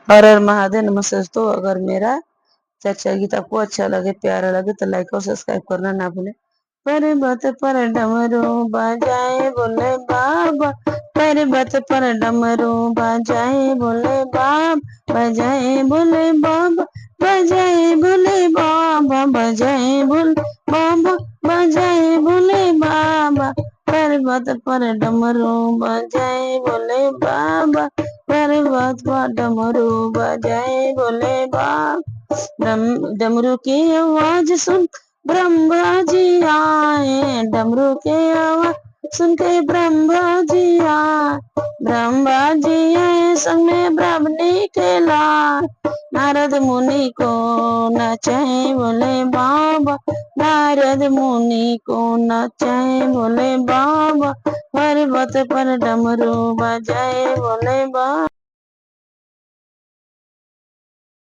हर हर महादेव। नमस्ते दोस्तों, अगर मेरा चर्चा गीत आपको अच्छा लगे, प्यारा लगे तो लाइक और सब्सक्राइब करना ना भूलें। पर्वत पर डमरू बजाए बोले बाबा, पर्वत पर डमरू बजाए बोले बाबा, बजाए बोले बाबा, बजाए बोले बाबा, बजाए बोले बाबा, बजाए बोले बाबा। पर्वत पर डमरू बजाए बोले बाबा, पर्वत पर डमरू बजाए बोले बाबा। डमरू की आवाज सुन ब्रह्मा जी आए, डमरू की आवाज सुन के ब्रह्मा जी आए, ब्रह्मा जी आए संग में ब्राह्मणी के लाए। नारद मुनि को नचाए बोले बाबा, नारद मुनि को नचाए बोले बाबा, पर्वत पर डमरू बजाए बोले बाबा।